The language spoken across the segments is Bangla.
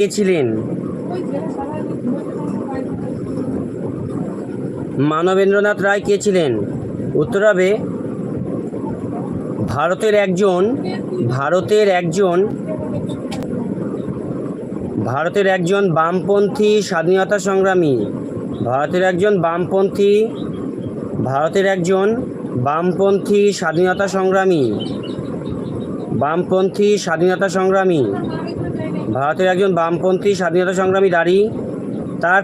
কে ছিলেন? মানবেন্দ্রনাথ রায় কে ছিলেন? উত্তর হবে ভারতের একজন বামপন্থী স্বাধীনতা সংগ্রামী। ভারতের একজন বামপন্থী স্বাধীনতা সংগ্রামী। ভারতের একজন বামপন্থী স্বাধীনতা সংগ্রামী দাঁড়ি। তার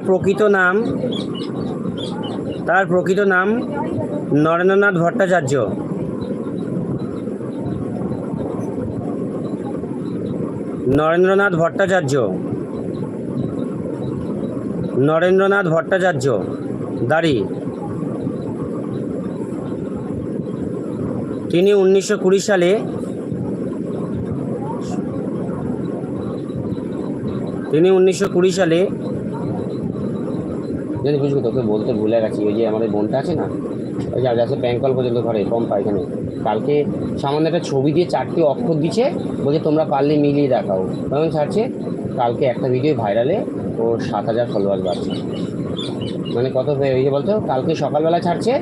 প্রকৃত নাম নরেন্দ্রনাথ ভট্টাচার্য। নরেন্দ্রনাথ ভট্টাচার্য দাঁড়ি। তিনি 1920 সালে বুঝবো, তোকে বলতে ভুলে গেছি। ওই যে আমাদের বোনটা আছে না, ওই যে যাচ্ছে ব্যাংক কল পর্যন্ত ঘরে কম পায়খানে, কালকে সামান্য একটা ছবি দিয়ে 4টি অক্ষর দিচ্ছে, বলছে তোমরা পারলে মিলিয়ে দেখাও। তখন ছাড়ছে, কালকে একটা ভিডিও ভাইরালে ওর 7,000 ফলোয়ার বাড়ছে। মানে কত ওই যে বলতো, কালকে সকালবেলা ছাড়ছে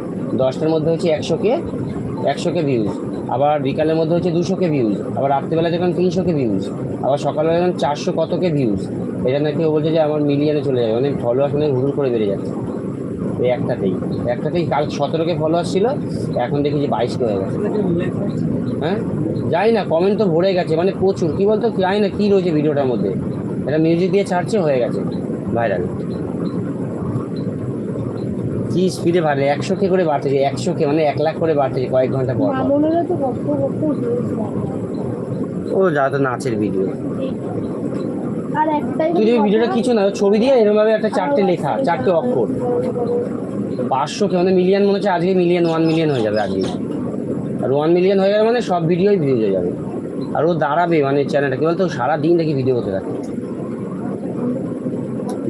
10টার মধ্যে হচ্ছে 100K ভিউজ, আবার বিকালের মধ্যে হচ্ছে 200K ভিউজ, আবার রাত্রিবেলা যখন 300K ভিউজ, আবার সকালবেলা যখন 400 কতকে ভিউজ। এটা নাকি ও বলছে যে আমার মিলিয়নে চলে যাবে, মানে ফলোয়ার মানে হুড় করে বেড়ে যাচ্ছে। এই একটাতেই কাল 17K ফলোয়ার ছিল, এখন দেখি যে 22K হয়ে গেছে। হ্যাঁ যাই না, কমেন্ট তো ভরে গেছে, মানে প্রচুর। কী বলতো, জানি না কী রয়েছে ভিডিওটার মধ্যে, এটা মিউজিক দিয়ে ছাড়ছে, হয়ে গেছে ভাইরাল। কি স্পিডে বাড়ে, 100K করে বাড়তেছে, 100K মানে 1 লাখ করে বাড়তেছে কয়েক ঘন্টা পর। ও যা তো নাচের ভিডিও। তুই যদি ভিডিওটা কিছু না, ছবি দিয়ে এরকমভাবে একটা 4টে লেখা, 4টে অক্ষর, 500K মানে মিলিয়ন, মনে হচ্ছে আজকে 1 মিলিয়ন হয়ে যাবে আজকে। আর 1 মিলিয়ন হয়ে গেলে মানে সব ভিডিওই ভিউজ হয়ে যাবে। আর ও দাঁড়াবে, মানে চ্যানেলটা কি বলতো, সারাদিন দেখি ভিডিও করতে থাকে।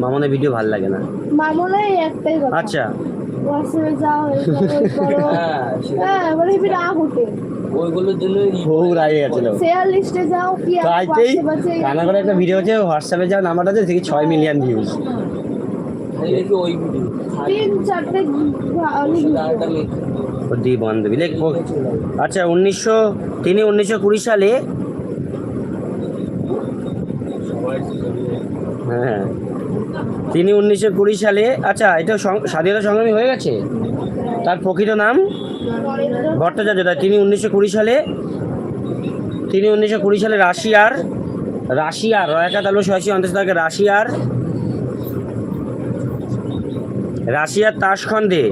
মামনের ভিডিও ভালো লাগে না। আচ্ছা একটা ভিডিও আছে, হোয়াটসঅ্যাপে যাও, নাম্বারটা আছে, দেখি 6 মিলিয়ন ভিউজ। আচ্ছা, তিনি 1920 সালে, হ্যাঁ তিনি 1920 সালে, আচ্ছা এটা স্বাধীনতা সংগ্রামী হয়ে গেছে। তার প্রকৃত নাম ভট্টাচার্য। তিনি 1920 সালে রাশিয়ার তাশখন্দে,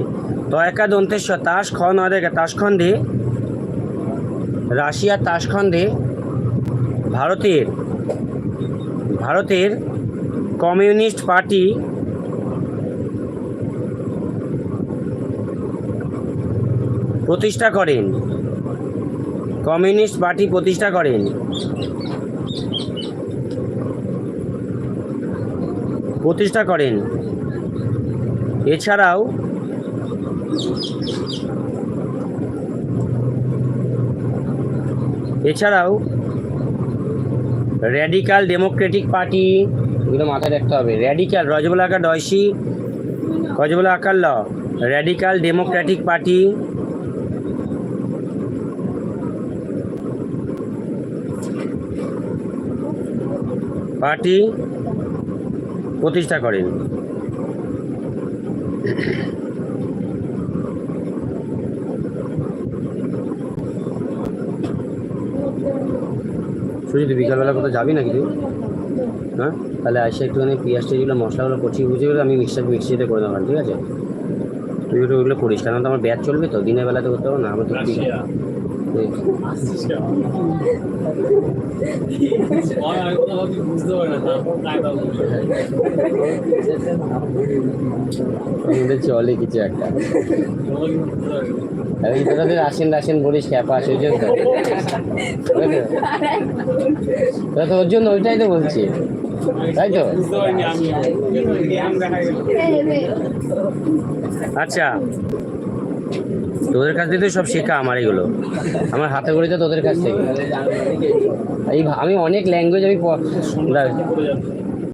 রাশিয়ার তাশখন্দে ভারতের কমিউনিস্ট পার্টি প্রতিষ্ঠা করেন। এছাড়াও র্যাডিক্যাল ডেমোক্রেটিক পার্টি, এগুলো মাথায় রাখতে হবে। র্যাডিক্যাল রজবলা আকার ডয়সি, কজবলা আকার ল, র্যাডিক্যাল ডেমোক্রেটিক পার্টি প্রতিষ্ঠা করেন। সুজি, তুই বিকালবেলা কোথাও যাবি নাকি তুই? হ্যাঁ, তাহলে আসে একটুখানি পেঁয়াজটা, যেগুলো মশলাগুলো করছি বুঝে গেলে আমি মিক্সিতে করে দেবো, ঠিক আছে? তুই একটু ওইগুলো করিস, কেন তো আমার ব্যাচ চলবে তো, দিনের বেলাতে করতে পারবো না আমার তো। চলে কিছু একটা, তোদের রাশিয়ান বলিস ক্যাপা, সেই জন্য তো ওর জন্য ওইটাই তো বলছি, তাই তো। আচ্ছা, তোদের কাছ থেকে সব শেখা আমার, এগুলো আমার হাতে গড়িতে তোদের কাছ থেকে। আমি অনেক ল্যাঙ্গুয়েজ আমি